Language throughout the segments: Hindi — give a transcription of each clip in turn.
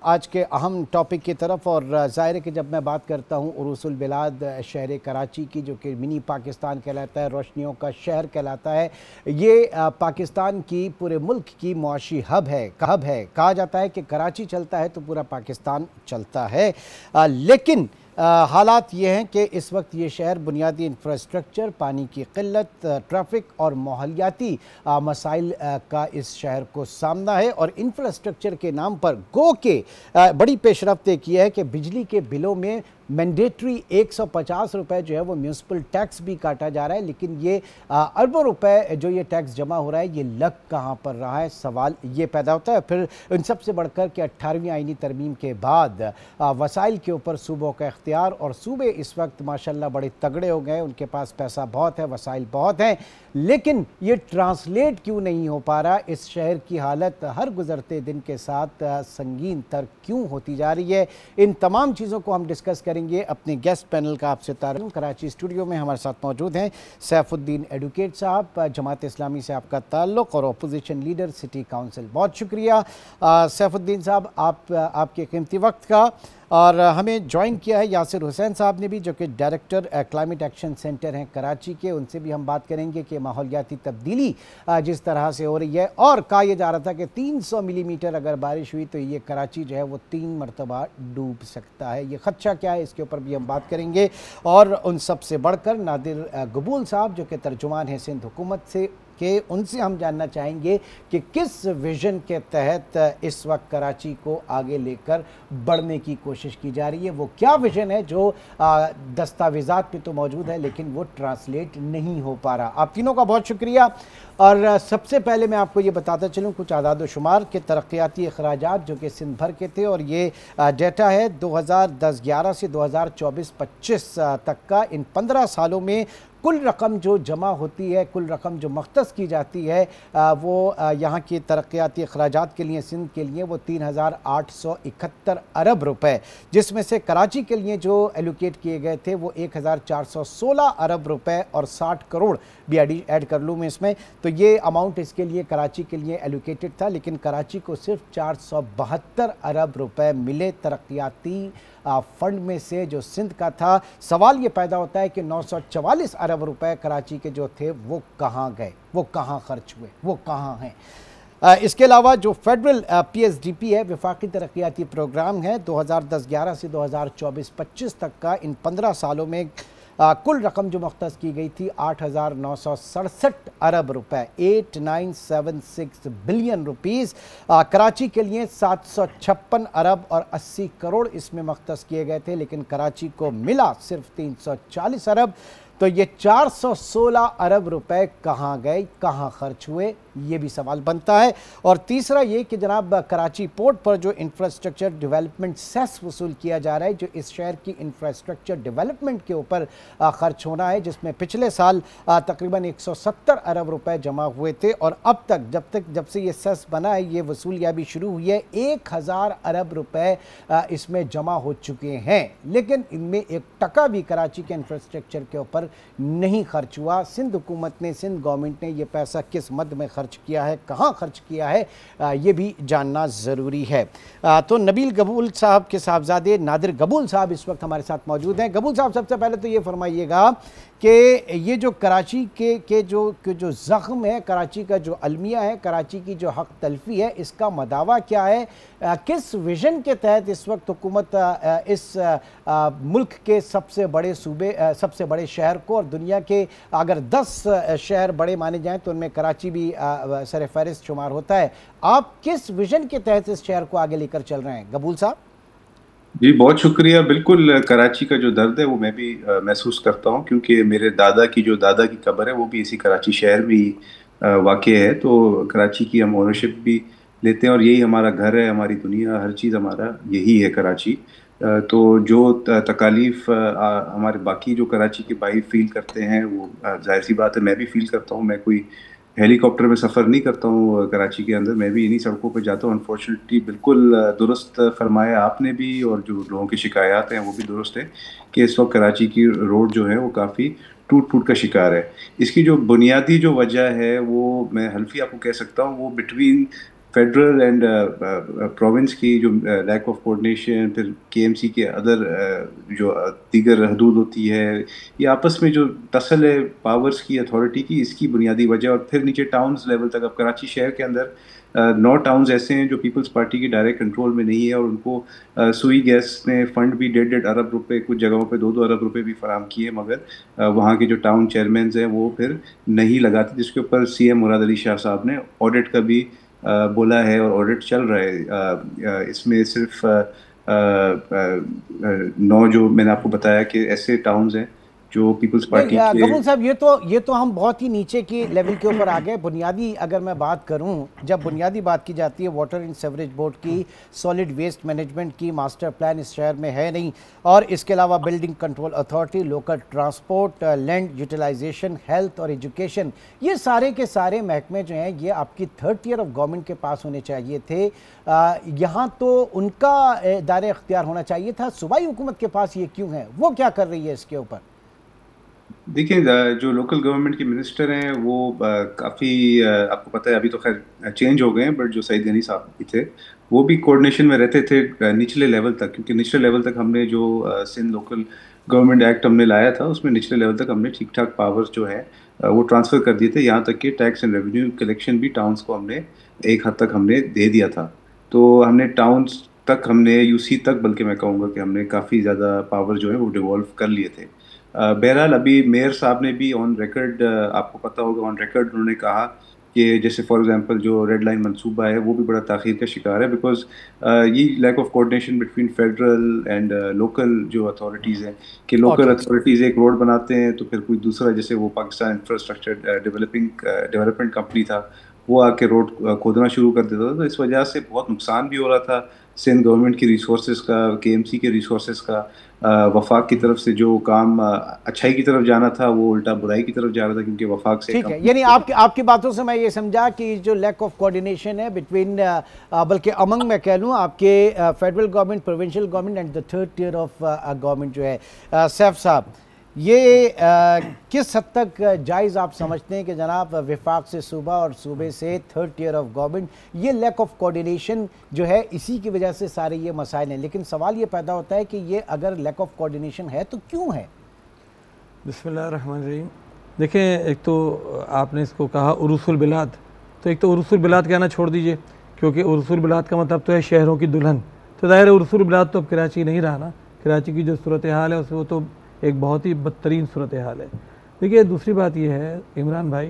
आज के अहम टॉपिक की तरफ, और ज़ाहिर है कि जब मैं बात करता हूँ उरूसुल बिलाद शहर कराची की, जो कि मिनी पाकिस्तान कहलाता है, रोशनियों का शहर कहलाता है, ये पाकिस्तान की पूरे मुल्क की मुआशी हब है। कहा जाता है कि कराची चलता है तो पूरा पाकिस्तान चलता है। लेकिन हालात ये हैं कि इस वक्त ये शहर बुनियादी इंफ्रास्ट्रक्चर, पानी की किल्लत, ट्रैफिक और माहौलियाती मसाइल का इस शहर को सामना है। और इंफ्रास्ट्रक्चर के नाम पर गो के बड़ी पेशरफ्त की है कि बिजली के बिलों में मैंडेटरी 150 रुपये जो है वो म्यूनसिपल टैक्स भी काटा जा रहा है, लेकिन ये अरबों रुपए जो ये टैक्स जमा हो रहा है, ये लग कहाँ पर रहा है, सवाल ये पैदा होता है। फिर इन सबसे बढ़कर कि 18वीं आईनी तरमीम के बाद वसाइल के ऊपर सूबों का इख्तियार, और सूबे इस वक्त माशाल्लाह बड़े तगड़े हो गए, उनके पास पैसा बहुत है, वसाइल बहुत हैं, लेकिन ये ट्रांसलेट क्यों नहीं हो पा रहा। इस शहर की हालत हर गुजरते दिन के साथ संगीन तर क्यों होती जा रही है, इन तमाम चीज़ों को हम डिस्कस करेंगे अपने गेस्ट पैनल का आपसे तारुफ। कराची स्टूडियो में हमारे साथ मौजूद हैं सैफुद्दीन एडवोकेट साहब, जमात इस्लामी से आपका ताल्लुक़ और अपोजिशन लीडर सिटी काउंसिल। बहुत शुक्रिया सैफुद्दीन साहब आपके कीमती वक्त का। और हमें ज्वाइन किया है यासिर हुसैन साहब ने भी, जो कि डायरेक्टर क्लाइमेट एक्शन सेंटर हैं कराची के। उनसे भी हम बात करेंगे कि माहौलियाती तब्दीली जिस तरह से हो रही है, और कहा यह जा रहा था कि 300 मिलीमीटर अगर बारिश हुई तो ये कराची जो है वो 3 मरतबा डूब सकता है। ये खदशा क्या है, इसके ऊपर भी हम बात करेंगे। और उन सब से बढ़कर नादिर गबूल साहब, जो कि तर्जुमान हैं सिंध हुकूमत से, कि उनसे हम जानना चाहेंगे कि किस विज़न के तहत इस वक्त कराची को आगे लेकर बढ़ने की कोशिश की जा रही है। वो क्या विज़न है जो दस्तावेज़ात पे तो मौजूद है लेकिन वो ट्रांसलेट नहीं हो पा रहा। आप तीनों का बहुत शुक्रिया। और सबसे पहले मैं आपको ये बताता चलूँ कुछ आदाद व शुमार के तरक्याती अखराजात जो कि सिंध भर के थे, और ये डेटा है 2010-11 से 2024-25 तक का। इन 15 सालों में कुल रकम जो जमा होती है, कुल रकम जो मख्तस की जाती है, वो यहाँ के तरक्याती अखराजात के लिए, सिंध के लिए, वो 3871 अरब रुपए, जिसमें से कराची के लिए जो एलोकेट किए गए थे वो 1416 अरब रुपए और 60 करोड़ भी ऐड कर लूँ मैं इसमें, तो ये अमाउंट इसके लिए कराची के लिए एलोकेटेड था। लेकिन कराची को सिर्फ 472 अरब रुपए मिले तरक्याती फंड में से जो सिंध का था। सवाल ये पैदा होता है कि 944 अरब रुपए कराची के जो थे वो कहाँ गए, वो कहाँ खर्च हुए, वो कहाँ हैं। इसके अलावा जो फेडरल PSDP है, वफाकी तरक्याती प्रोग्राम है, 2010-11 से 2024-25 तक का, इन 15 सालों में कुल रकम जो मख्तस की गई थी 8,967 अरब रुपए, 8976 बिलियन रुपीज़। कराची के लिए 756 अरब और 80 करोड़ इसमें मख्तस किए गए थे, लेकिन कराची को मिला सिर्फ 340 अरब। तो ये 416 अरब रुपए कहाँ गए, कहाँ खर्च हुए, ये भी सवाल बनता है। और तीसरा ये कि जनाब कराची पोर्ट पर जो इंफ्रास्ट्रक्चर डेवलपमेंट सेस वसूल किया जा रहा है, जो इस शहर की इंफ्रास्ट्रक्चर डेवलपमेंट के ऊपर खर्च होना है, जिसमें पिछले साल तकरीबन 170 अरब रुपए जमा हुए थे, और अब तक जब से ये सेस बना है, ये वसूलियाँ भी शुरू हुई है, 1000 अरब रुपए इसमें जमा हो चुके हैं, लेकिन इनमें 1 टका भी कराची के इंफ्रास्ट्रक्चर के ऊपर नहीं खर्च हुआ। सिंध हुकूमत ने, सिंध गवर्नमेंट ने ये पैसा किस मद में खर्च किया है, कहाँ खर्च किया है, ये भी जानना ज़रूरी है। तो नबील गबूल साहब के साहबजादे नादिर गबूल साहब इस वक्त हमारे साथ मौजूद हैं। गबूल साहब, सबसे पहले तो ये फरमाइएगा कि ये जो कराची के जो ज़ख्म है, कराची का जो अलमिया है, कराची की जो हक तलफी है, इसका मदावा क्या है, किस विज़न के तहत इस वक्त हुकूमत इस मुल्क के सबसे बड़े सूबे, सबसे बड़े शहर को, और दुनिया के अगर 10 शहर बड़े माने जाएं तो उनमें कराची भी सर फहरिस्त शुमार होता है, आप किस विज़न के तहत इस शहर को आगे लेकर चल रहे हैं गबूल साहब? जी बहुत शुक्रिया। बिल्कुल कराची का जो दर्द है वो मैं भी महसूस करता हूँ, क्योंकि मेरे दादा की कब्र है वो भी इसी कराची शहर में ही वाक़ है। तो कराची की हम ओनरशिप भी लेते हैं और यही हमारा घर है, हमारी दुनिया, हर चीज़ हमारा यही है कराची। तो जो तकालीफ हमारे बाकी जो कराची के भाई फील करते हैं वो जाहिर सी बात है मैं भी फील करता हूँ। मैं कोई हेलीकॉप्टर में सफ़र नहीं करता हूँ कराची के अंदर, मैं भी इन्हीं सड़कों पर जाता हूँ। अनफॉर्चुनेटली बिल्कुल दुरुस्त फरमाया आपने भी, और जो लोगों की शिकायत हैं वो भी दुरुस्त है कि इस वक्त कराची की रोड जो है वो काफ़ी टूट फूट का शिकार है। इसकी जो बुनियादी जो वजह है वो मैं हल्फी आपको कह सकता हूँ, वो बिटवीन फेडरल एंड प्रोविंस की जो लैक ऑफ कोऑर्डिनेशन, फिर केएमसी के अदर जो दीगर हदूद होती है, ये आपस में जो तसल है पावर्स की, अथॉरिटी की, इसकी बुनियादी वजह। और फिर नीचे टाउन्स लेवल तक, अब कराची शहर के अंदर 9 टाउन्स ऐसे हैं जो पीपल्स पार्टी की डायरेक्ट कंट्रोल में नहीं है, और उनको सुई गैस ने फंड भी 1.5 अरब रुपए, कुछ जगहों पे 2-2 अरब रुपए भी फराम किए, मगर वहाँ के जो टाउन चेयरमैन हैं वो फिर नहीं लगाते, जिसके ऊपर सीएम मुराद अली शाह साहब ने ऑडिट का भी बोला है, और ऑडिट चल रहा है। इसमें सिर्फ 9 जो मैंने आपको बताया कि ऐसे टाउन्स हैं जो पीपल्स पार्टी के। गफूर साहब, ये तो हम बहुत ही नीचे की लेवल के ऊपर आ गए। बुनियादी अगर मैं बात करूं, जब बुनियादी बात की जाती है वाटर एंड सीवरेज बोर्ड की, सॉलिड वेस्ट मैनेजमेंट की मास्टर प्लान इस शहर में है नहीं, और इसके अलावा building control authority, local transport, land utilisation, health और एजुकेशन, ये सारे के सारे महकमे जो हैं ये आपकी 3rd ईयर ऑफ गवर्नमेंट के पास होने चाहिए थे। यहाँ तो उनका दायरे अख्तियार होना चाहिए था, सूबाई हुकूमत के पास ये क्यों है? वो क्या कर रही है इसके ऊपर? देखिए, जो लोकल गवर्नमेंट के मिनिस्टर हैं वो काफ़ी, आपको पता है अभी तो खैर चेंज हो गए हैं, बट जो सईद गनी साहब भी थे वो भी कोऑर्डिनेशन में रहते थे निचले लेवल तक, क्योंकि निचले लेवल तक हमने जो सिंध लोकल गवर्नमेंट एक्ट हमने लाया था उसमें निचले लेवल तक हमने ठीक ठाक पावर्स जो है वो ट्रांसफ़र कर दिए थे। यहाँ तक कि टैक्स एंड रेवेन्यू कलेक्शन भी टाउन्स को हमने एक हद तक हमने दे दिया था। तो हमने टाउन्स तक, हमने यूसी तक, बल्कि मैं कहूँगा कि हमने काफ़ी ज़्यादा पावर जो है वो डिवॉल्व कर लिए थे। बहरहाल अभी मेयर साहब ने भी ऑन रिकॉर्ड, आपको पता होगा, ऑन रिकॉर्ड उन्होंने कहा कि जैसे फॉर एग्जांपल जो रेड लाइन मंसूबा है वो भी बड़ा ताख़ीर का शिकार है, बिकॉज ये lack of coordination between federal and local जो अथॉरिटीज़ हैं, कि लोकल अथॉरिटीज़ एक रोड बनाते हैं तो फिर कोई दूसरा, जैसे वो पाकिस्तान इंफ्रास्ट्रक्चर डेवलपमेंट कंपनी था, वो आके रोड खोदना शुरू कर देता था। तो इस वजह से बहुत नुकसान भी हो रहा था सिंध गवर्नमेंट की रिसोर्सेज का, केएमसी के रिसोर्सेज का। वफाक की तरफ से जो काम अच्छाई की तरफ जाना था वो उल्टा बुराई की तरफ जा रहा था, क्योंकि वफाक से। ठीक है, यानी आपकी बातों से मैं ये समझा कि जो लैक ऑफ कोऑर्डिनेशन है बिटवीन, बल्कि अमंग मैं कह लूँ, आपके federal government, provincial government and the 3rd tier of government जो है, सैफ साहब, ये किस हद तक जायज़ आप समझते हैं कि जनाब विफाक से सूबा और सूबे से 3rd टियर ऑफ गवर्नमेंट, ये लैक ऑफ कोऑर्डिनेशन जो है इसी की वजह से सारे ये मसाइल हैं? लेकिन सवाल ये पैदा होता है कि ये अगर लैक ऑफ कोऑर्डिनेशन है तो क्यों है? बिस्मिल्लाहिर्रहमानिर्रहीम। देखें, एक तो आपने इसको कहा उरुसुल बिलाद, तो एक तो उरुसुल बिलाद कहना छोड़ दीजिए, क्योंकि उरुसुल बिलाद का मतलब तो है शहरों की दुल्हन। तो ज़ाहिर है उरुसुल बिलाद तो अब कराची नहीं रहा ना। कराची की जो सूरत हाल है उसमें वो तो एक बहुत ही बदतरीन सूरत हाल है। देखिए, दूसरी बात यह है इमरान भाई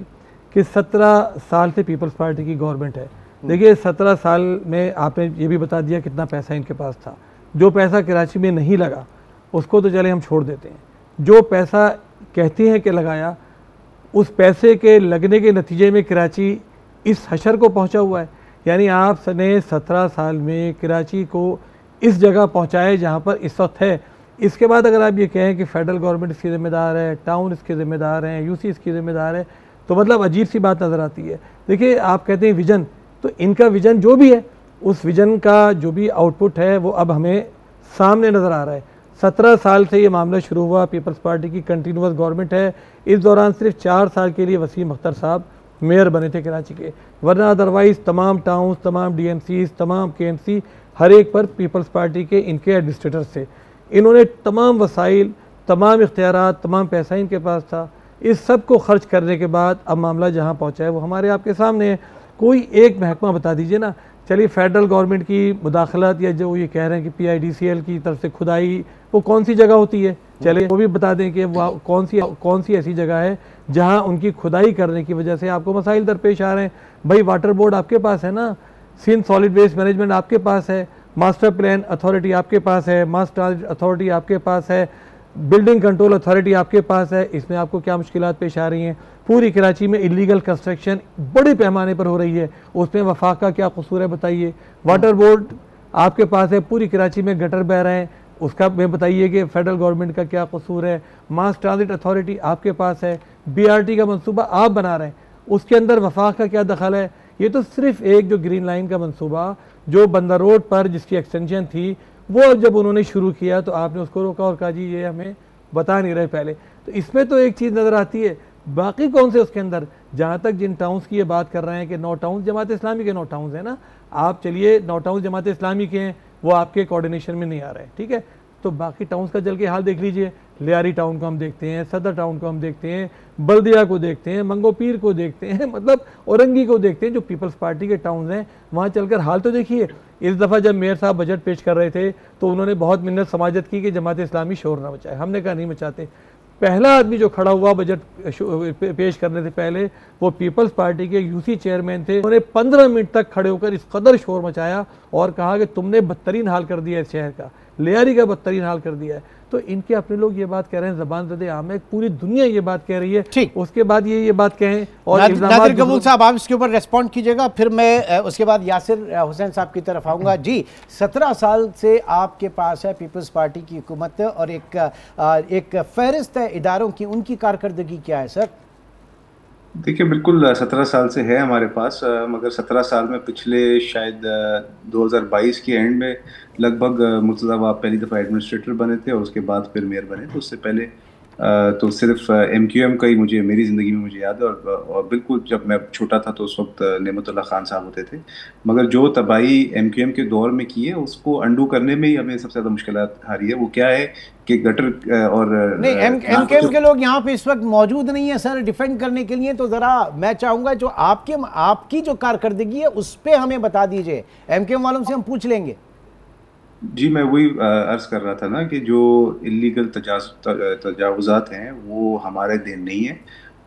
कि 17 साल से पीपल्स पार्टी की गवर्नमेंट है। देखिए, 17 साल में आपने ये भी बता दिया कितना पैसा इनके पास था। जो पैसा कराची में नहीं लगा उसको तो चले हम छोड़ देते हैं, जो पैसा कहते हैं कि लगाया, उस पैसे के लगने के नतीजे में कराची इस हशर को पहुंचा हुआ है। यानी आपने 17 साल में कराची को इस जगह पहुंचाए जहां पर इस वक्त है। इसके बाद अगर आप ये कहें कि फेडरल गवर्नमेंट इसकी ज़िम्मेदार है, टाउन इसके ज़िम्मेदार हैं, यूसी इसकी ज़िम्मेदार है, तो मतलब अजीब सी बात नज़र आती है। देखिए, आप कहते हैं विज़न, तो इनका विज़न जो भी है उस विज़न का जो भी आउटपुट है वो अब हमें सामने नज़र आ रहा है। 17 साल से ये मामला शुरू हुआ, पीपल्स पार्टी की कंटिन्यूस गवर्नमेंट है। इस दौरान सिर्फ 4 साल के लिए वसीम अख्तर साहब मेयर बने थे कराची के, वरना अदरवाइज़ तमाम टाउन्स, तमाम डीएमसीज, तमाम केएमसी, हर एक पर पीपल्स पार्टी के इनके एडमिनिस्ट्रेटर्स थे। इन्होंने तमाम वसाइल, तमाम इख्तियारात, तमाम पैसा इनके पास था। इस सब को खर्च करने के बाद अब मामला जहाँ पहुँचा है वो हमारे आपके सामने है। कोई एक महकमा बता दीजिए ना। चलिए, फेडरल गवर्नमेंट की मुदाखलत या जो ये कह रहे हैं कि PIDCL की तरफ से खुदाई, वो कौन सी जगह होती है? चलिए वो भी बता दें कि वह कौन सी ऐसी जगह है जहाँ उनकी खुदाई करने की वजह से आपको मसाइल दरपेश आ रहे हैं। भाई, वाटर बोर्ड आपके पास है ना, सिंध सॉलिड वेस्ट मैनेजमेंट आपके पास है, मास्टर प्लान अथॉरिटी आपके पास है, मास ट्रांजिट अथॉरिटी आपके पास है, बिल्डिंग कंट्रोल अथॉरिटी आपके पास है। इसमें आपको क्या मुश्किलात पेश आ रही हैं? पूरी कराची में इलीगल कंस्ट्रक्शन बड़े पैमाने पर हो रही है, उसमें वफाक का क्या कसूर है बताइए? वाटर बोर्ड आपके पास है, पूरी कराची में गटर बह रहे हैं, उसका मैं बताइए कि फेडरल गवर्नमेंट का क्या कसूर है। मास ट्रांजिट अथॉरिटी आपके पास है, BRT का मंसूबा आप बना रहे हैं, उसके अंदर वफाक का क्या दखल है? ये तो सिर्फ एक जो ग्रीन लाइन का मंसूबा जो बंदर रोड पर जिसकी एक्सटेंशन थी, वो जब उन्होंने शुरू किया तो आपने उसको रोका और कहा जी ये हमें बता नहीं रहे पहले। तो इसमें तो एक चीज़ नज़र आती है, बाकी कौन से उसके अंदर, जहाँ तक जिन टाउन्स की ये बात कर रहे हैं कि 9 टाउन्स जमात इस्लामी के 9 टाउन्स हैं ना, आप चलिए 9 टाउन्स जमात इस्लामी के हैं, वो आपके कोऑर्डिनेशन में नहीं आ रहे हैं, ठीक है, तो बाकी टाउन्स का जल के हाल देख लीजिए। लियारी टाउन को हम देखते हैं, सदर टाउन को हम देखते हैं, बल्दिया को देखते हैं, मंगोपीर को देखते हैं, मतलब औरंगी को देखते हैं, जो पीपल्स पार्टी के टाउन्स हैं, वहाँ चलकर हाल तो देखिए। इस दफ़ा जब मेयर साहब बजट पेश कर रहे थे तो उन्होंने बहुत मिन्नत समाजत की कि जमात इस्लामी शोर ना मचाए। हमने कहा नहीं मचाते। पहला आदमी जो खड़ा हुआ बजट पेश करने से पहले वो पीपल्स पार्टी के यूसी चेयरमैन थे। उन्होंने 15 मिनट तक खड़े होकर इस कदर शोर मचाया और कहा कि तुमने बदतरीन हाल कर दिया है शहर का, लियारी का बदतरीन हाल कर दिया है। तो इनके अपने लोग ये बात कह रहे हैं, ज़बान ज़दे आम है, पूरी दुनिया ये बात कह रही है। उसके बाद ये बात कहें और नादिर कबूल साहब आप इसके ऊपर रेस्पॉन्ड कीजिएगा, फिर मैं उसके बाद यासिर हुसैन साहब की तरफ आऊँगा। जी, 17 साल से आपके पास है पीपल्स पार्टी की हुकूमत और एक फहरिस्त है इदारों की, उनकी कारकर्दगी क्या है सर? देखिए बिल्कुल 17 साल से है हमारे पास, मगर 17 साल में पिछले शायद 2022 के एंड में लगभग मुर्तज़ा वाब पहली दफ़ा एडमिनिस्ट्रेटर बने थे और उसके बाद फिर मेयर बने। तो उससे पहले तो सिर्फ MQM का ही मुझे मेरी ज़िंदगी में मुझे याद है, और बिल्कुल जब मैं छोटा था तो उस वक्त नेमतुल्लाह खान साहब होते थे। मगर जो तबाही MQM के दौर में की है उसको अंडू करने में ही हमें सबसे ज़्यादा मुश्किलात आ रही है। वो क्या है कि गटर और नहीं, MQM के लोग यहाँ पे इस वक्त मौजूद नहीं है सर डिफेंड करने के लिए, तो ज़रा मैं चाहूँगा जो आपकी जो कारकर्दगी है उस पर हमें बता दीजिए, MQM वालों से हम पूछ लेंगे। जी, मैं वही अर्ज कर रहा था ना कि जो इलीगल तजावुज़ात हैं वो हमारे दिन नहीं है।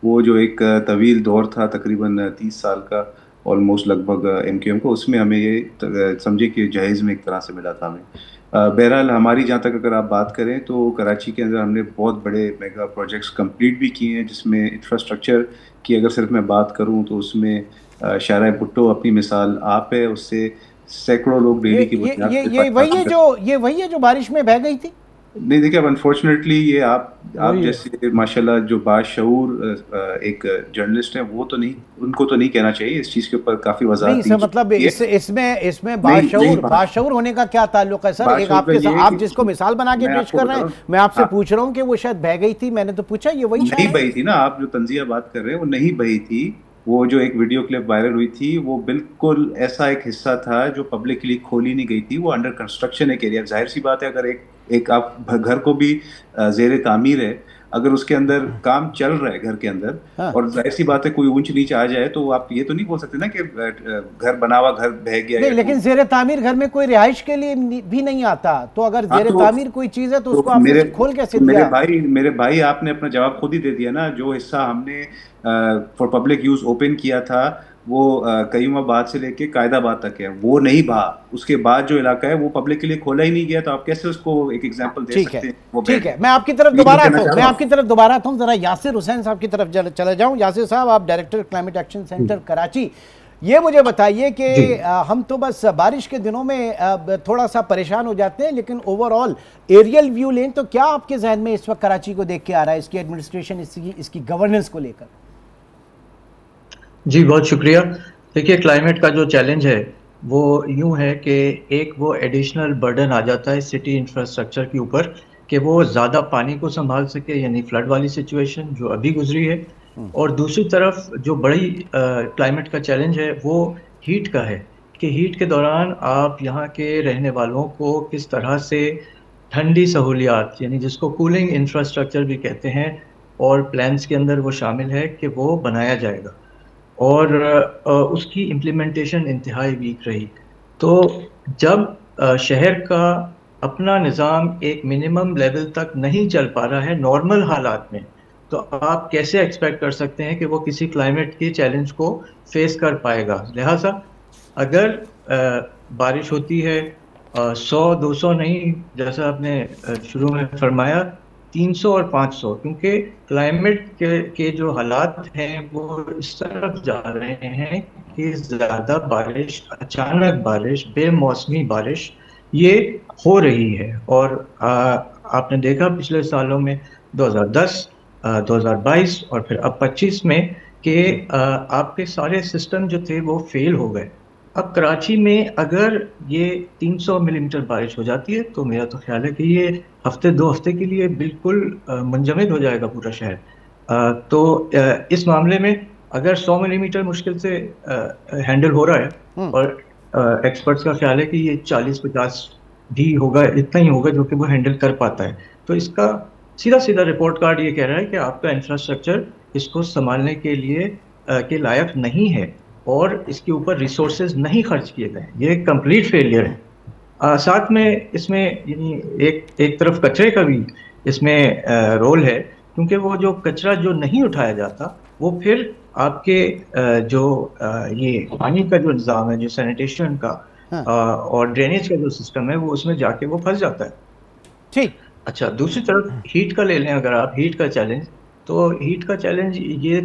वो जो एक तवील दौर था तकरीबन 30 साल का ऑलमोस्ट लगभग MQM को, उसमें हमें ये समझे कि जहेज़ में एक तरह से मिला था हमें। बहरहाल हमारी जहाँ तक अगर आप बात करें तो कराची के अंदर हमने बहुत बड़े मेगा प्रोजेक्ट्स कंप्लीट भी किए हैं, जिसमें इंफ्रास्ट्रक्चर की अगर सिर्फ मैं बात करूँ तो उसमें शाहराह भुट्टो अपनी मिसाल आप है, उससे सैकड़ों लोग डेली की बुनियाद ये वही है जो बारिश में बह गई थी। नहीं देखिए, अब अनफॉर्चुनेटली ये आप जैसे माशाल्लाह जो बाशऊर एक जर्नलिस्ट हैं वो तो नहीं, उनको तो नहीं कहना चाहिए इस चीज़ के ऊपर काफ़ी वजाहत नहीं सर, मतलब इसमें बाशऊर होने का क्या ताल्लुक है सर? एक आप जिसको मिसाल बना के पेश कर रहे हैं, मैं आपसे पूछ रहा हूँ कि वो शायद बह गई थी, मैंने तो पूछा ये वही नहीं बही थी ना। आप जो तंजिया बात कर रहे हैं वो नहीं बही थी। वो जो एक वीडियो क्लिप वायरल हुई थी वो बिल्कुल ऐसा एक हिस्सा था जो पब्लिकली खोली नहीं गई थी। वो अंडर कंस्ट्रक्शन एक एरिया, जाहिर सी बात है अगर एक आप घर को भी जेर तामीर है, अगर उसके अंदर काम चल रहा है घर के अंदर, हाँ। और जाहिर सी बात है कोई ऊंच नीच आ जाए तो आप ये तो नहीं बोल सकते ना कि घर बना हुआ घर बह गया। नहीं, लेकिन जेर तामीर घर में कोई रिहाइश के लिए भी नहीं आता, तो अगर जेर तामीर कोई चीज है तो उसको आपने खोल कैसे दिया? मेरे भाई आपने अपना जवाब खुद ही दे दिया ना। जो हिस्सा हमने फॉर पब्लिक यूज ओपन किया था वो कयूमाबाद से लेके कायदाबाद तक है, वो नहीं बहा। उसके बाद जो इलाका है वो पब्लिक के लिए खोला ही नहीं गया, तो आप कैसे उसको एक एग्जांपल दे सकते हैं? ठीक है, मैं आपकी तरफ दोबारा आता हूं, जरा यासिर हुसैन साहब की तरफ चले जाऊं। यासिर साहब, आप director climate action centre Karachi, ये मुझे बताइए कि हम तो बस बारिश के दिनों में थोड़ा सा परेशान हो जाते हैं, लेकिन ओवरऑल एरियल व्यू लें तो क्या आपके जहन में इस वक्त कराची को देख के आ रहा है, इसकी एडमिनिस्ट्रेशन, इसकी गवर्नेंस को लेकर? जी बहुत शुक्रिया। देखिए, क्लाइमेट का जो चैलेंज है वो यूं है कि एक वो एडिशनल बर्डन आ जाता है सिटी इंफ्रास्ट्रक्चर के ऊपर कि वो ज़्यादा पानी को संभाल सके, यानी फ्लड वाली सिचुएशन जो अभी गुजरी है। और दूसरी तरफ जो बड़ी क्लाइमेट का चैलेंज है वो हीट का है कि हीट के दौरान आप यहाँ के रहने वालों को किस तरह से ठंडी सहूलियात, यानी जिसको कूलिंग इंफ्रास्ट्रक्चर भी कहते हैं, और प्लान्स के अंदर वो शामिल है कि वो बनाया जाएगा, और उसकी इम्प्लीमेंटेशन इंतहाई वीक रही। तो जब शहर का अपना निज़ाम एक मिनिमम लेवल तक नहीं चल पा रहा है नॉर्मल हालात में, तो आप कैसे एक्सपेक्ट कर सकते हैं कि वो किसी क्लाइमेट के चैलेंज को फेस कर पाएगा? लिहाजा अगर बारिश होती है 100-200 नहीं, जैसा आपने शुरू में फरमाया 300 और 500, क्योंकि क्लाइमेट के जो हालात हैं वो इस तरफ जा रहे हैं कि ज़्यादा बारिश, अचानक बारिश, बेमौसमी बारिश ये हो रही है। और आपने देखा पिछले सालों में 2010, 2022 और फिर अब 25 में कि आपके सारे सिस्टम जो थे वो फेल हो गए। अब कराची में अगर ये 300 मिलीमीटर बारिश हो जाती है तो मेरा तो ख्याल है कि ये हफ्ते 2 हफ्ते के लिए बिल्कुल मुंजमद हो जाएगा पूरा शहर। तो इस मामले में अगर 100 मिलीमीटर मुश्किल से हैंडल हो रहा है, और एक्सपर्ट्स का ख्याल है कि ये 40-50 भी होगा, इतना ही होगा जो कि वो हैंडल कर पाता है, तो इसका सीधा सीधा रिपोर्ट कार्ड ये कह रहा है कि आपका इंफ्रास्ट्रक्चर इसको संभालने के लिए के लायक नहीं है और इसके ऊपर रिसोर्सेज नहीं खर्च किए गए। ये कंप्लीट फेलियर है। साथ में इसमें यानी एक तरफ कचरे का भी इसमें रोल है, क्योंकि वो जो कचरा जो नहीं उठाया जाता वो फिर आपके जो ये पानी का जो निज़ाम है, जो सैनिटेशन का और ड्रेनेज का जो सिस्टम है, वो उसमें जाके वो फंस जाता है। ठीक। अच्छा, दूसरी तरफ हीट का ले लें अगर आप, हीट का चैलेंज, तो हीट का चैलेंज ये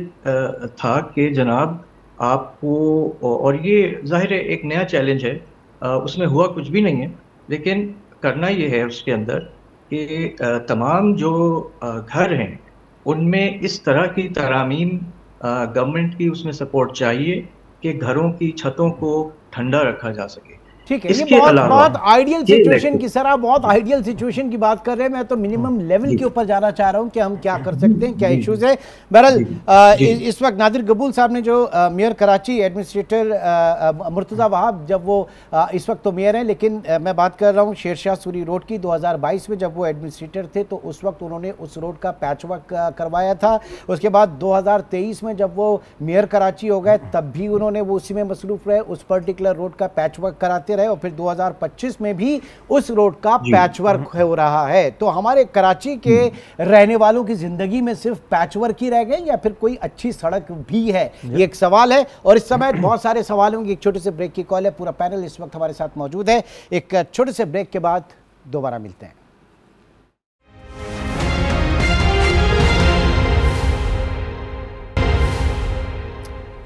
था कि जनाब आपको, और ये जाहिर है एक नया चैलेंज है, उसमें हुआ कुछ भी नहीं है, लेकिन करना ये है उसके अंदर कि तमाम जो घर हैं उनमें इस तरह की तरामीम गवर्नमेंट की उसमें सपोर्ट चाहिए कि घरों की छतों को ठंडा रखा जा सके। ठीक है, ये बहुत आइडियल सिचुएशन की सर, आप बहुत आइडियल सिचुएशन की बात कर रहे हैं। मैं तो मिनिमम लेवल के ऊपर जाना चाह रहा हूं कि हम क्या कर सकते हैं, क्या इश्यूज है। बहरहाल इस वक्त नादिर गबूल साहब ने, जो मेयर कराची एडमिनिस्ट्रेटर मुर्तज़ा वहाब, जब वो इस वक्त तो मेयर हैं, लेकिन मैं बात कर रहा हूं शेरशाह सूरी रोड की, 2022 में जब वो एडमिनिस्ट्रेटर थे तो उस वक्त उन्होंने उस रोड का पैच वर्क करवाया था। उसके बाद 2023 में जब वो मेयर कराची हो गए तब भी उन्होंने वो उसी में मसरूफ रहे, उस पर्टिकुलर रोड का पैच वर्क कराते रहे, और फिर 2025 में भी उस रोड का पैचवर्क हो रहा है। तो हमारे कराची के रहने वालों की जिंदगी में सिर्फ पैचवर्क ही रह गए या फिर कोई अच्छी सड़क भी है, ये एक सवाल है। और इस समय बहुत सारे सवालों की एक छोटे से ब्रेक की कॉल है। पूरा पैनल इस वक्त हमारे साथ मौजूद है। एक छोटे से ब्रेक के बाद दोबारा मिलते हैं।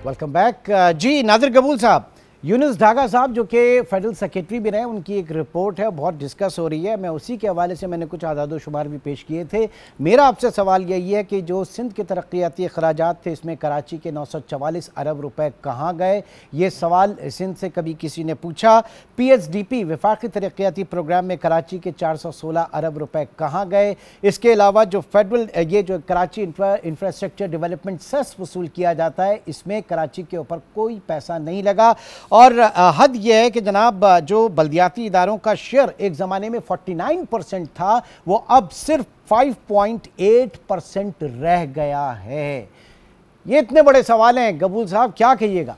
Welcome back. जी नादिर गबूल साहब, यूनुस डागा साहब जो कि फेडरल सेक्रेटरी भी रहे, उनकी एक रिपोर्ट है, बहुत डिस्कस हो रही है। मैं उसी के हवाले से मैंने कुछ आदाद शुमार भी पेश किए थे। मेरा आपसे सवाल यही है कि जो सिंध के तरक्याती अखराजात थे, इसमें कराची के 944 अरब रुपए कहाँ गए? ये सवाल सिंध से कभी किसी ने पूछा? PSDP वफाकी तरक्याती प्रोग्राम में कराची के 416 अरब रुपए कहाँ गए? इसके अलावा जो फेडरल ये जो कराची इंफ्रास्ट्रक्चर डेवलपमेंट सेस वसूल किया जाता है, इसमें कराची के ऊपर कोई पैसा नहीं लगा। और हद यह है कि जनाब जो बल्दियाती इदारों का शेयर एक ज़माने में 49% था, वो अब सिर्फ 5.8% रह गया है। ये इतने बड़े सवाल हैं गबूल साहब, क्या कहिएगा?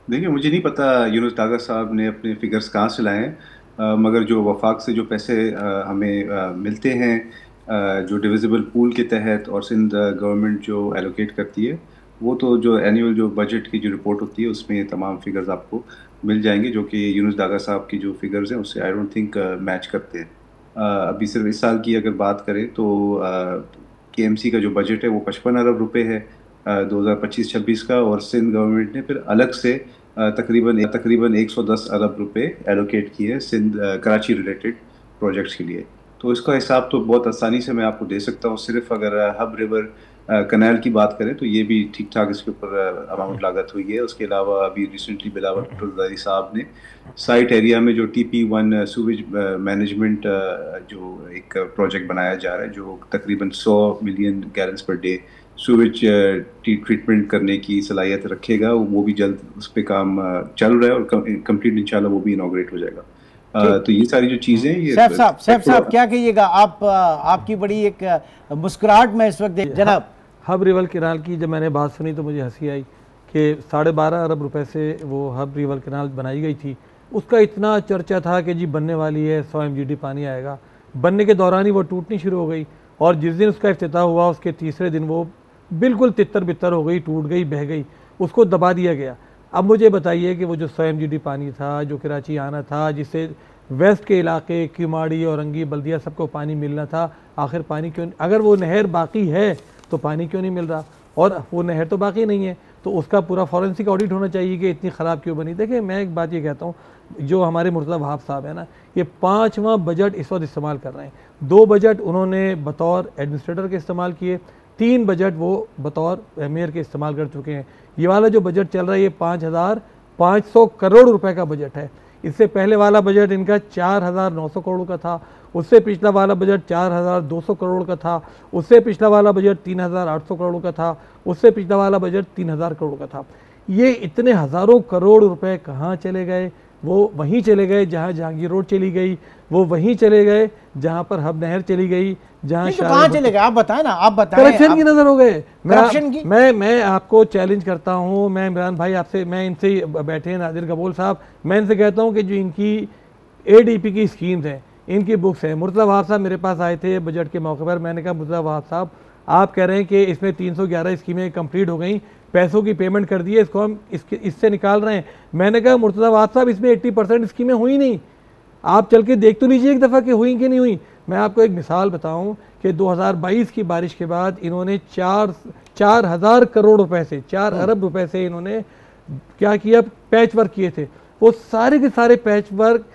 देखिए, मुझे नहीं पता यूनुस डागा साहब ने अपने फिगर्स कहाँ से लाए हैं, मगर जो वफाक से जो पैसे हमें मिलते हैं जो डिविजिबल पूल के तहत, और सिंध गवर्नमेंट जो एलोकेट करती है, वो तो जो एनुअल जो बजट की जो रिपोर्ट होती है उसमें ये तमाम फिगर्स आपको मिल जाएंगे, जो कि यूनुस डागा साहब की जो फिगर्स हैं उससे आई डोंट थिंक मैच करते हैं। अभी सिर्फ इस साल की अगर बात करें तो KMC का जो बजट है वो 55 अरब रुपए है 2025-26 का, और सिंध गवर्नमेंट ने फिर अलग से तकरीबन 110 अरब रुपए एलोकेट किए हैं सिंध कराची रिलेटेड प्रोजेक्ट्स के लिए। तो इसका हिसाब तो बहुत आसानी से मैं आपको दे सकता हूँ। सिर्फ अगर हब रिवर कनाल की बात करें तो ये भी ठीक ठाक इसके ऊपर अमाउंट लागत हुई है। उसके अलावा अभी रिसेंटली बिलावल भुट्टो साहब ने साइट एरिया में जो TP1 सूवेज मैनेजमेंट जो एक प्रोजेक्ट बनाया जा रहा है, जो तकरीबन 100 million gallons per day sewage treatment करने की सलाहियत रखेगा, वो भी जल्द उस पर काम चल रहा है और कंप्लीट इंशाल्लाह वो भी इनॉग्रेट हो जाएगा। तो ये सारी जो चीजें, ये सैफ साहब क्या कहिएगा आप? आपकी बड़ी एक मुस्कुराहट में इस वक्त जनाब। हब रिवर कैनाल की जब मैंने बात सुनी तो मुझे हंसी आई कि 12.5 अरब रुपए से वो हब रिवर कैनाल बनाई गई थी। उसका इतना चर्चा था कि जी बनने वाली है, 100 MGD पानी आएगा। बनने के दौरान ही वो टूटनी शुरू हो गई, और जिस दिन उसका इफ्तिताह हुआ उसके तीसरे दिन वो बिल्कुल तितर बितर हो गई, टूट गई, बह गई, उसको दबा दिया गया। अब मुझे बताइए कि वो जो 100 MGD पानी था जो कराची आना था, जिससे वेस्ट के इलाके किमाड़ी और रंगी बल्दिया सबको पानी मिलना था, आखिर पानी क्यों, अगर वो नहर बाकी है तो पानी क्यों नहीं मिल रहा? और वो नहर तो बाकी नहीं है, तो उसका पूरा फॉरेंसिक ऑडिट होना चाहिए कि इतनी ख़राब क्यों बनी। देखिए मैं एक बात ये कहता हूँ, जो हमारे मुर्तज़ा वहाब साहब है ना, ये 5वां बजट इस वक्त इस्तेमाल कर रहे हैं। 2 बजट उन्होंने बतौर एडमिनिस्ट्रेटर के इस्तेमाल किए, 3 बजट वो बतौर मेयर के इस्तेमाल कर चुके हैं। ये वाला जो बजट चल रहा है ये 5,500 करोड़ रुपए का बजट है। इससे पहले वाला बजट इनका 4,900 करोड़ का था, उससे पिछला वाला बजट 4,200 करोड़ का था, उससे पिछला वाला बजट 3,800 करोड़ का था, उससे पिछला वाला बजट 3,000 करोड़ का था। ये इतने हज़ारों करोड़ रुपए कहाँ चले गए? वो वहीं चले गए जहाँ जहांगीर रोड चली गई, वो वहीं चले गए जहाँ पर हब नहर चली गई, जहाँ कहाँ चले गए आप बताएं ना, आप बताएं। करप्शन की नजर हो गए। करप्शन की मैं आपको चैलेंज करता हूँ, मैं इमरान भाई आपसे, मैं इनसे बैठे हैं नादिर कबूल साहब, मैं इनसे कहता हूँ कि जो इनकी ADP की स्कीम्स हैं, इनकी बुक्स हैं, मुर्तज़ा वहाब साहब मेरे पास आए थे बजट के मौके पर, मैंने कहा मुर्तज़ा वहाब साहब आप कह रहे हैं कि इसमें 311 स्कीमें कंप्लीट हो गई, पैसों की पेमेंट कर दी है, इसको हम इससे निकाल रहे हैं। मैंने कहा मुर्तज़ा वहाब साहब इसमें 80% स्कीमें हुई नहीं, आप चल के देख तो लीजिए एक दफ़ा कि हुई कि नहीं हुई। मैं आपको एक मिसाल बताऊं कि 2022 की बारिश के बाद इन्होंने 4,000 करोड़ रुपए से, 4 अरब रुपए से इन्होंने क्या किया, पैच वर्क किए थे। वो सारे के सारे पैच वर्क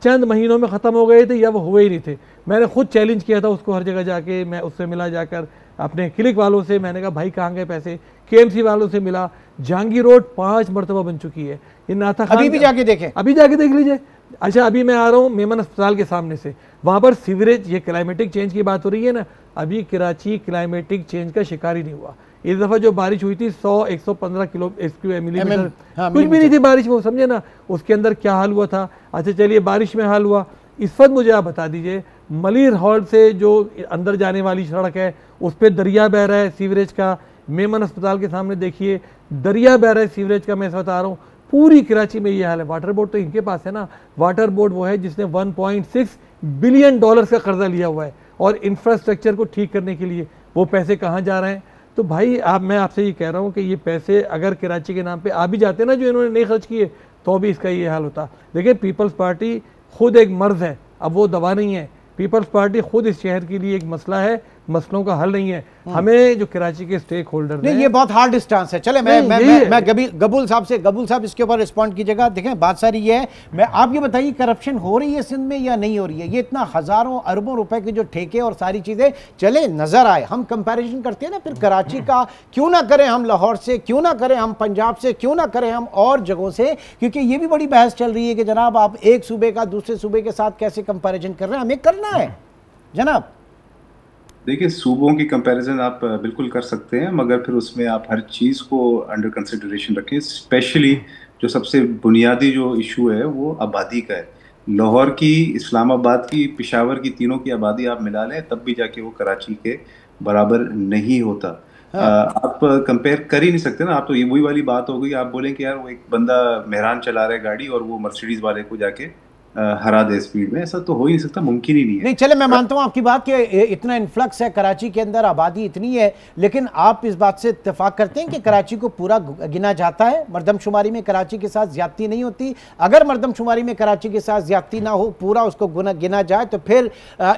चंद महीनों में ख़त्म हो गए थे या वो हुए ही नहीं थे। मैंने खुद चैलेंज किया था उसको, हर जगह जाके मैं उससे मिला, जाकर अपने क्लिक वालों से मैंने कहा भाई कहाँ गए पैसे, KMC वालों से मिला। जहांगीर रोड 5 मरतबा बन चुकी है। ये नाथा खान अभी भी जाके देखें, अभी जाके देख लीजिए। अच्छा अभी मैं आ रहा हूँ मेमन अस्पताल के सामने से, वहाँ पर सीवरेज, ये क्लाइमेटिक चेंज की बात हो रही है ना, अभी कराची क्लाइमेटिक चेंज का शिकार ही नहीं हुआ। इस दफ़ा जो बारिश हुई थी 100-115 मिलीमीटर, कुछ भी नहीं थी बारिश, वो समझे ना, उसके अंदर क्या हाल हुआ था। अच्छा चलिए बारिश में हाल हुआ, इस वक्त मुझे आप बता दीजिए मलिर हॉल से जो अंदर जाने वाली सड़क है उस पर दरिया बह रहा है सीवरेज का। मेमन अस्पताल के सामने देखिए दरिया बह रहा है सीवरेज का। मैं इस वक्त आ रहा हूँ, पूरी कराची में ये हाल है। वाटर बोर्ड तो इनके पास है ना, वाटर बोर्ड वो है जिसने 1.6 बिलियन डॉलर्स का कर्जा लिया हुआ है, और इंफ्रास्ट्रक्चर को ठीक करने के लिए वो पैसे कहाँ जा रहे हैं? तो भाई मैं आपसे ये कह रहा हूँ कि ये पैसे अगर कराची के नाम पे आ भी जाते ना, जो इन्होंने नहीं खर्च किए, तो भी इसका ये हाल होता। देखिए पीपल्स पार्टी खुद एक मर्ज है, अब वो दवा नहीं है। पीपल्स पार्टी खुद इस शहर के लिए एक मसला है, मसलों का हल नहीं है। हमें जो कराची के स्टेक होल्डर नहीं, ये बहुत हार्ड स्टांस है। चले मैं गबूल साहब से, गबूल साहब इसके ऊपर रिस्पॉन्ड कीजिएगा। देखें बात सारी ये है, मैं आप ये बताइए करप्शन हो रही है सिंध में या नहीं हो रही है? ये इतना हजारों अरबों रुपए के जो ठेके और सारी चीजें चले नजर आए, हम कंपैरिजन करते हैं ना, फिर कराची का क्यों ना करें हम लाहौर से, क्यों ना करें हम पंजाब से, क्यों ना करें हम और जगहों से, क्योंकि ये भी बड़ी बहस चल रही है कि जनाब आप एक सूबे का दूसरे सूबे के साथ कैसे कंपैरिजन कर रहे हैं, हमें करना है जनाब। देखिए सूबों की कंपैरिजन आप बिल्कुल कर सकते हैं, मगर फिर उसमें आप हर चीज़ को अंडर कंसिडरेशन रखें। स्पेशली जो सबसे बुनियादी जो इशू है वो आबादी का है। लाहौर की, इस्लामाबाद की, पेशावर की, तीनों की आबादी आप मिला लें तब भी जाके वो कराची के बराबर नहीं होता। आप कंपेयर कर ही नहीं सकते ना। आप तो ये वही वाली बात हो गई, आप बोलें कि यार वो एक बंदा मेहरान चला रहा है गाड़ी और वो मर्सिडीज वाले को जाके हरा दे स्पीड में, ऐसा तो हो ही नहीं सकता, मुमकिन ही नहीं है। नहीं चले मैं मानता हूं आपकी बात कि इतना इन्फ्लक्स है कराची के अंदर, आबादी इतनी है, लेकिन आप इस बात से इत्तेफाक करते हैं कि कराची को पूरा गिना जाता है, मरदमशुमारी में कराची के साथ ज्यादती नहीं होती? अगर मरदमशुमारी में कराची के साथ ज्यादती ना हो, पूरा उसको गिना जाए, तो फिर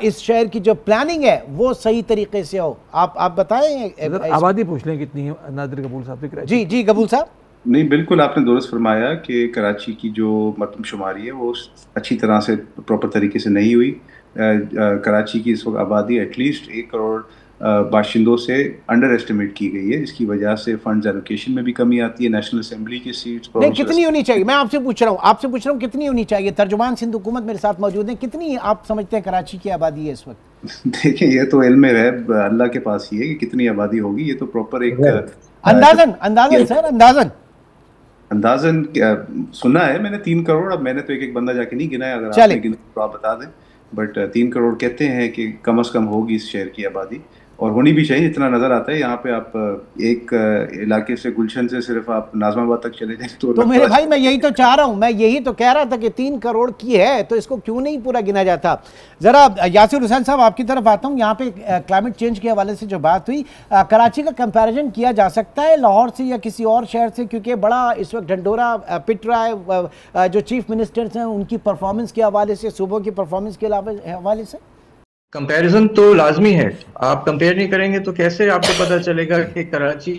इस शहर की जो प्लानिंग है वो सही तरीके से हो। आप बताएं। आबादी पूछ लें कितनी है नादिर कबूल साहब से? जी जी कबूल साहब। नहीं बिल्कुल आपने दुरुस्त फरमाया कि कराची की जो मरदमशुमारी है वो अच्छी तरह से प्रॉपर तरीके से नहीं हुई। कराची की इस वक्त आबादी एटलीस्ट 1 करोड़ बाशिंदों से अंडर एस्टिमेट की गई है, जिसकी वजह से फंड्स एलोकेशन में भी कमी आती है। नेशनल असेंबली की सीट्स नहीं कितनी होनी चाहिए, मैं आपसे पूछ रहा हूँ कितनी होनी चाहिए? तर्जुमान सिंध हुकूमत मेरे साथ मौजूद है, कितनी आप समझते हैं कराची की आबादी है इस वक्त? देखिए ये तो इल्म है अल्लाह के पास ही है कि कितनी आबादी होगी, ये तो प्रॉपर एक अंदाजन सर, अंदाजन सुना है मैंने 3 करोड़। अब मैंने तो एक बंदा जाके नहीं गिना है, अगर आपने गिना तो आप बता दें। बट 3 करोड़ कहते हैं कि कम से कम होगी इस शहर की आबादी, और होनी भी चाहिए। इतना नजर आता है यहाँ पे, आप एक इलाके से, गुलशन से सिर्फ आप नाजमाबाद तक चले जाए तो मेरे भाई मैं यही तो चाह रहा हूँ, मैं यही तो कह रहा था कि 3 करोड़ की है तो इसको क्यों नहीं पूरा गिना जाता। जरा यासिर हुसैन साहब आपकी तरफ आता हूँ। यहाँ पे क्लाइमेट चेंज के हवाले से जो बात हुई, कराची का कंपैरिजन किया जा सकता है लाहौर से या किसी और शहर से? क्योंकि बड़ा इस वक्त ढंढोरा पिट रहा है जो चीफ मिनिस्टर्स हैं उनकी परफॉर्मेंस के हवाले से, सूबों की परफॉर्मेंस के हवाले से। कंपैरिजन तो लाजमी है, आप कंपेयर नहीं करेंगे तो कैसे आपको पता चलेगा कि कराची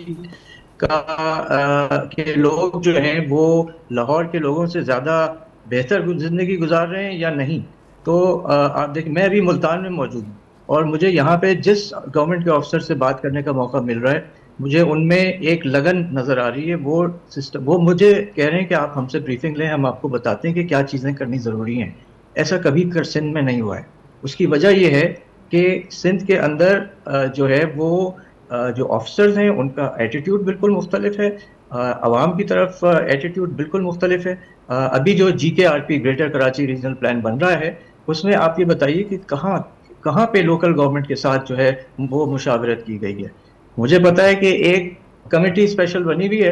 के लोग जो हैं वो लाहौर के लोगों से ज़्यादा बेहतर ज़िंदगी गुजार रहे हैं या नहीं। तो आप देखिए, मैं अभी मुल्तान में मौजूद हूँ और मुझे यहाँ पे जिस गवर्नमेंट के ऑफिसर से बात करने का मौका मिल रहा है, मुझे उनमें एक लगन नज़र आ रही है। वो सिस्टम, वो मुझे कह रहे हैं कि आप हमसे ब्रीफिंग लें, हम आपको बताते हैं कि क्या चीज़ें करनी ज़रूरी हैं। ऐसा कभी कर सिंध में नहीं हुआ है। उसकी वजह यह है कि सिंध के अंदर जो है वो जो ऑफिसर्स हैं उनका एटीट्यूड बिल्कुल मुख्तलिफ है, आवाम की तरफ एटीट्यूड बिल्कुल मुख्तलिफ है। अभी जो GKRP greater Karachi regional plan बन रहा है, उसमें आप ये बताइए कि कहाँ कहाँ पे लोकल गवर्नमेंट के साथ जो है वो मुशावरत की गई है। मुझे पता है कि एक कमेटी स्पेशल बनी हुई है,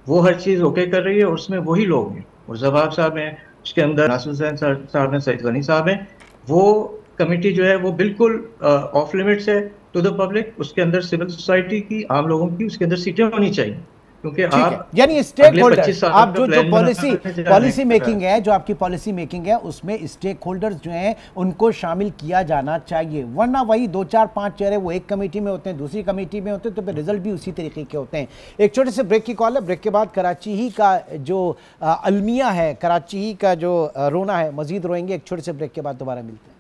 वो हर चीज़ ओके कर रही है, और उसमें वही लोग हैं, मुर्ज़ाबाब साहब हैं, उसके अंदर नासिर हुसैन साहब हैं, सईद गनी साहब हैं। वो कमेटी जो है वो बिल्कुल ऑफ लिमिट्स है टू द पब्लिक। उसके अंदर सिविल सोसाइटी की, आम लोगों की उसके अंदर सीटें होनी चाहिए, क्योंकि आप यानी स्टेक होल्डर, 25 साल आप का जो प्लान पॉलिसी मेकिंग है, जो आपकी पॉलिसी मेकिंग है, उसमें स्टेक होल्डर्स जो हैं उनको शामिल किया जाना चाहिए, वरना वही 2 4 5 चेहरे वो एक कमेटी में होते हैं, दूसरी कमेटी में होते हैं, तो फिर रिजल्ट भी उसी तरीके के होते हैं। एक छोटे से ब्रेक की कॉल है, ब्रेक के बाद कराची ही का जो अलमिया है, कराची ही का जो रोना है, मजीद रोएंगे। एक छोटे से ब्रेक के बाद दोबारा मिलते हैं।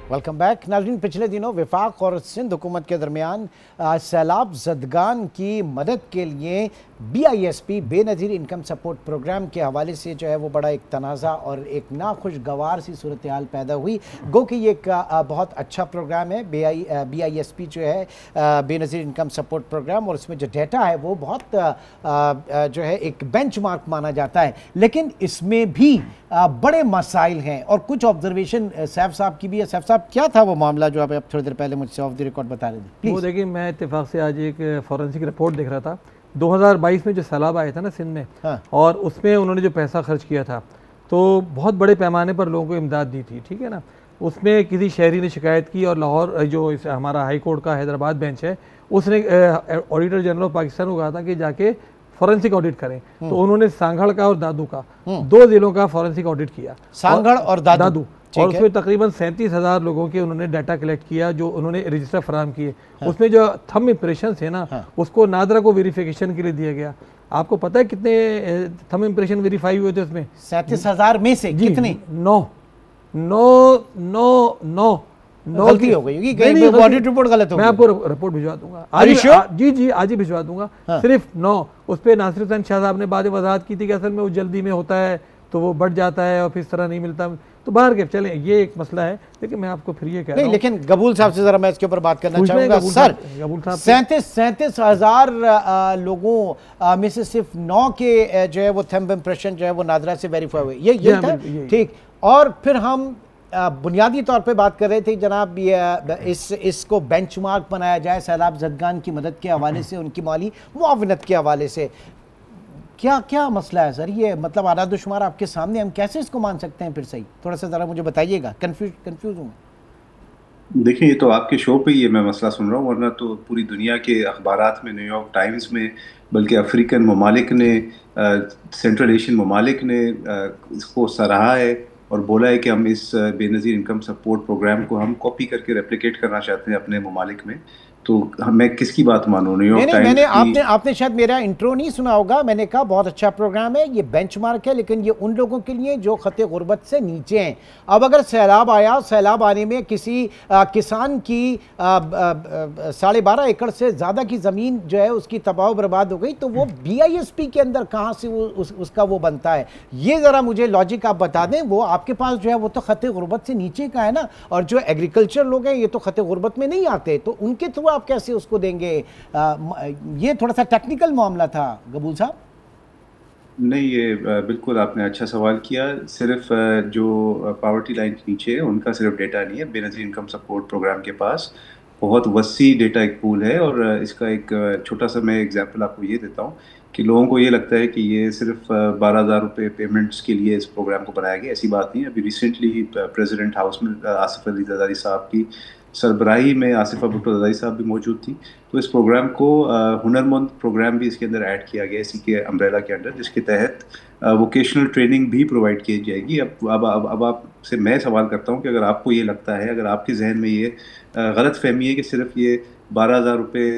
वेलकम बैक नाज़रीन। पिछले दिनों वफाक और सिंध हुकूमत के दरमियान सैलाब ज़दगान की मदद के लिए BISP Benazir income support programme के हवाले से जो है वो बड़ा एक तनाज़ा और एक नाखुशगवार सी सूरत हाल पैदा हुई। गो कि ये एक बहुत अच्छा प्रोग्राम है BISP जो है बेनज़ीर इनकम सपोर्ट प्रोग्राम, और उसमें जो डेटा है वो बहुत जो है एक बेंचमार्क माना जाता है, लेकिन इसमें भी बड़े मसाइल हैं और कुछ ऑब्जर्वेशन सैफ साहब की भी है। सैफ साहब, क्या था वो मामला जो आप थोड़ी देर पहले मुझसे ऑफ द रिकॉर्ड बता रहे थे? वो देखिए, मैं इत्तेफाक से आज एक फॉरेंसिक रिपोर्ट देख रहा था। 2022 में जो सैलाब आया था ना सिंध में, हाँ। और उसमें उन्होंने जो पैसा खर्च किया था तो बहुत बड़े पैमाने पर लोगों को इमदाद दी थी, ठीक है ना। उसमें किसी शहरी ने शिकायत की और लाहौर जो हमारा हाई कोर्ट का हैदराबाद बेंच है, उसने ऑडिटर जनरल ऑफ पाकिस्तान को कहा था कि जाके फॉरेंसिक ऑडिट करें। तो उन्होंने सांगड़ का और दादू का 2 जिलों का फॉरेंसिक ऑडिट किया, सांगड़ और दादू, और उसमें तकरीबन 37,000 लोगों के उन्होंने डाटा कलेक्ट किया, जो उन्होंने रजिस्टर फराहम किए। हाँ। उसमें जो थंब इम्प्रेशन है ना, हाँ। उसको नादरा को वेरिफिकेशन के लिए दिया गया। आपको पता है कितने थंब इम्प्रेशन वेरीफाई हुए थे उसमें? 37,000 में से कितने? 9 गलती हो गई, ऑडिट रिपोर्ट गलत हो गई। मैं आपको रिपोर्ट भिजवा दूंगा जी, आज ही भिजवा दूंगा। हाँ। सिर्फ 9। उस पर नासिर हुसैन शाह साहब ने बाद वजाहत की थी कि असल में वो जल्दी में होता है तो वो बढ़ जाता है और फिर इस तरह नहीं मिलता। तो बाहर के चलें, ये एक मसला है, लेकिन मैं आपको फिर ये कह रहा हूं, लेकिन गबूल साहब से जरा मैं इसके ऊपर बात करना चाहूंगा। सर, 37,000 लोगों में से सिर्फ 9 के जो है वो थंब इम्प्रेशन जो है वो नादरा से वेरीफाई हुए, ये था, ठीक। और फिर हम बुनियादी तौर पे बात कर रहे थे जनाब, इसको बेंचमार्क बनाया जाए सैलाब ज़दगान की मदद के हवाले से, उनकी माली मुआवनत के हवाले से। क्या क्या मसला है सर? ये मतलब आदादुशुमार आपके सामने, हम कैसे इसको मान सकते हैं? फिर सही थोड़ा सा ज़रा मुझे बताइएगा, कंफ्यूज हूँ। देखिए, ये तो आपके शो पे ही है मैं मसला सुन रहा हूँ, वरना तो पूरी दुनिया के अखबारात में, न्यूयॉर्क टाइम्स में, बल्कि अफ्रीकन ममालिक ने, सेंट्रल एशियन ममालिक ने इसको सराहा है और बोला है कि हम इस बेनज़ीर इनकम सपोर्ट प्रोग्राम को हम कॉपी करके रेप्लिकेट करना चाहते हैं अपने ममालिक में। तो मैं किसकी बात मानूं? न्यूयॉर्क टाइम्स मैंने आपने शायद मेरा इंट्रो नहीं सुना होगा। मैंने कहा बहुत अच्छा प्रोग्राम है, ये बेंचमार्क है, लेकिन ये उन लोगों के लिए जो खते गुर्बत से नीचे हैं। अब अगर सैलाब आया, सैलाब आने में किसी किसान की 12.5 एकड़ से ज़्यादा की ज़मीन जो है उसकी तबाह बर्बाद हो गई, तो वो BISP के अंदर कहाँ से उसका वो बनता है? ये ज़रा मुझे लॉजिक आप बता दें। वो आपके पास जो है वो तो खते गुर्बत से नीचे का है ना, और जो एग्रीकल्चर लोग हैं ये तो खते गुर्बत में नहीं आते, तो उनके थ्रू आप कैसे उसको देंगे? ये थोड़ा सा टेक्निकल मामला था गबूल साहब। नहीं, ये बिल्कुल आपने अच्छा सवाल किया। सिर्फ जो पॉवर्टी लाइन के नीचे है उनका सिर्फ डेटा नहीं है। बेनज़ीर इनकम सपोर्ट प्रोग्राम के पास बहुत वसी डेटा एक पूल है, और इसका एक छोटा सा मैं एग्जांपल आपको ये देता हूँ कि लोगों को ये लगता है कि ये सिर्फ 12,000 रुपये पेमेंट्स के लिए इस प्रोग्राम को बनाया गया। ऐसी बात नहीं है। अभी रिसेंटली ही प्रेसिडेंट हाउस में आसिफ अली जरदारी साहब की सरबराही में आसिफा भुट्टो जरदारी साहब भी मौजूद थी। तो इस प्रोग्राम को हुनरमंद प्रोग्राम भी इसके अंदर ऐड किया गया, इसी के अम्ब्रेला के अंडर, जिसके तहत वोकेशनल ट्रेनिंग भी प्रोवाइड की जाएगी। अब आप आपसे मैं सवाल करता हूँ कि अगर आपको ये लगता है, अगर आपके जहन में ये गलत फहमी है कि सिर्फ ये 12,000 रुपये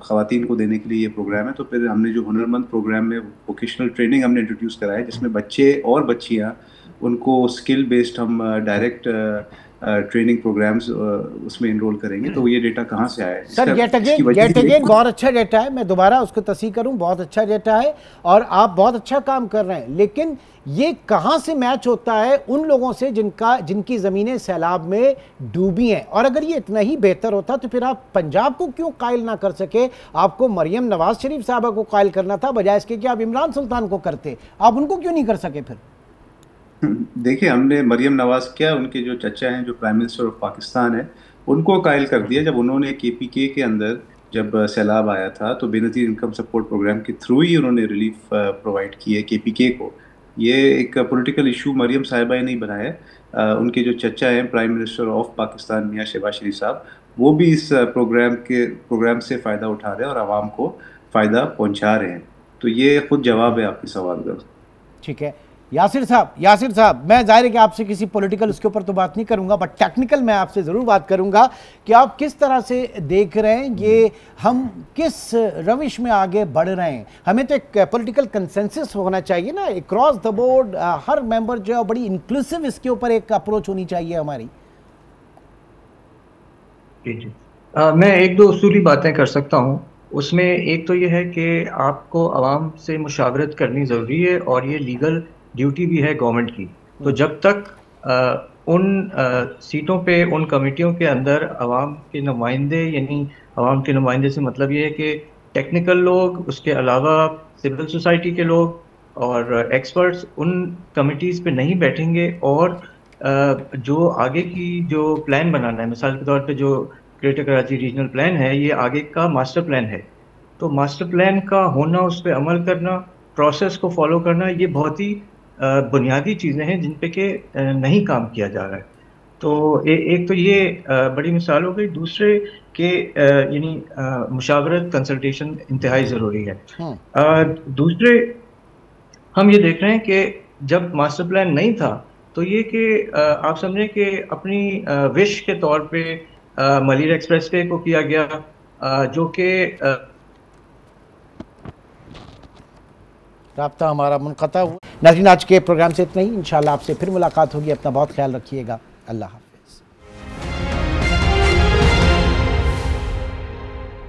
ख़वातीन को देने के लिए ये प्रोग्राम है, तो फिर हमने जो हुनरमंद प्रोग्राम में वोकेशनल ट्रेनिंग हमने इंट्रोड्यूस करा है, जिसमें बच्चे और बच्चियाँ उनको स्किल बेस्ड हम डायरेक्ट ट्रेनिंग प्रोग्राम्स उसमें इनरोल करेंगे। तो ये डेटा कहाँ से आया है? सर गेट अगेन बहुत अच्छा डेटा है, मैं दोबारा उसको तस्दीक करूं, बहुत अच्छा डेटा है और आप बहुत अच्छा काम कर रहे हैं, लेकिन ये कहाँ से मैच होता है उन लोगों से जिनकी ज़मीनें सैलाब में डूबी हैं? और अगर ये इतना ही बेहतर होता तो फिर आप पंजाब को क्यों कायल ना कर सके? आपको मरियम नवाज शरीफ साहबा को कायल करना था, बजाय इसके कि आप इमरान सुल्तान को करते। आप उनको क्यों नहीं कर सके फिर? देखिए, हमने मरियम नवाज क्या, उनके जो चचा हैं जो प्राइम मिनिस्टर ऑफ पाकिस्तान है, उनको कायल कर दिया जब उन्होंने KPK के अंदर जब सैलाब आया था तो बेनज़ीर इनकम सपोर्ट प्रोग्राम के थ्रू ही उन्होंने रिलीफ प्रोवाइड की है KPK को। ये एक पॉलिटिकल इशू मरियम साहिबा ने नहीं बनाया है। उनके जो चचा हैं प्राइम मिनिस्टर ऑफ पाकिस्तान मियाँ शहबाज शरीफ साहब, वो भी इस प्रोग्राम से फ़ायदा उठा रहे हैं और आवाम को फ़ायदा पहुँचा रहे हैं। तो ये खुद जवाब है आपके सवाल का। ठीक है यासिर साहब, मैं जाहिर है कि आपसे किसी पॉलिटिकल उसके ऊपर तो बात नहीं करूंगा, बट टेक्निकल मैं आपसे ज़रूर बात करूंगा कि आप किस तरह से देख रहे हैं ये, हम किस रविश में आगे बढ़ रहे हैं? हमें तो एक पॉलिटिकल कंसेंसस होना चाहिए ना, cross the board, her member जो है बड़ी इंक्लूसिव इसके ऊपर एक अप्रोच होनी चाहिए हमारी। जी मैं एक दो उसूली बातें कर सकता हूँ। उसमें एक तो ये है कि आपको आवाम से मुशावरत करनी ज़रूरी है और ये लीगल ड्यूटी भी है गवर्नमेंट की। तो जब तक उन सीटों पे, उन कमेटियों के अंदर आवाम के नुमाइंदे, यानी आवाम के नुमाइंदे से मतलब ये है कि टेक्निकल लोग, उसके अलावा सिविल सोसाइटी के लोग और एक्सपर्ट्स उन कमिटीज़ पे नहीं बैठेंगे और जो आगे की जो प्लान बनाना है, मिसाल के तौर पे जो ग्रेटर कराची रीजनल प्लान है, ये आगे का मास्टर प्लान है। तो मास्टर प्लान का होना, उस पर अमल करना, प्रोसेस को फॉलो करना, ये बहुत ही बुनियादी चीज़ें हैं जिन पे के नहीं काम किया जा रहा है। तो एक तो ये बड़ी मिसाल हो गई। दूसरे के यानी मुशावरत, कंसल्टेशन इंतहाई ज़रूरी है। दूसरे हम ये देख रहे हैं कि जब मास्टर प्लान नहीं था तो ये कि आप समझें कि अपनी विश के तौर पे मलिर एक्सप्रेसवे को किया गया, जो कि राब्ता हमारा मुनक़ता हुआ। नाज़रीन, आज के प्रोग्राम से इतना ही, इंशाल्लाह आपसे फिर मुलाकात होगी। अपना बहुत ख्याल रखिएगा। अल्लाह हाफ़िज़।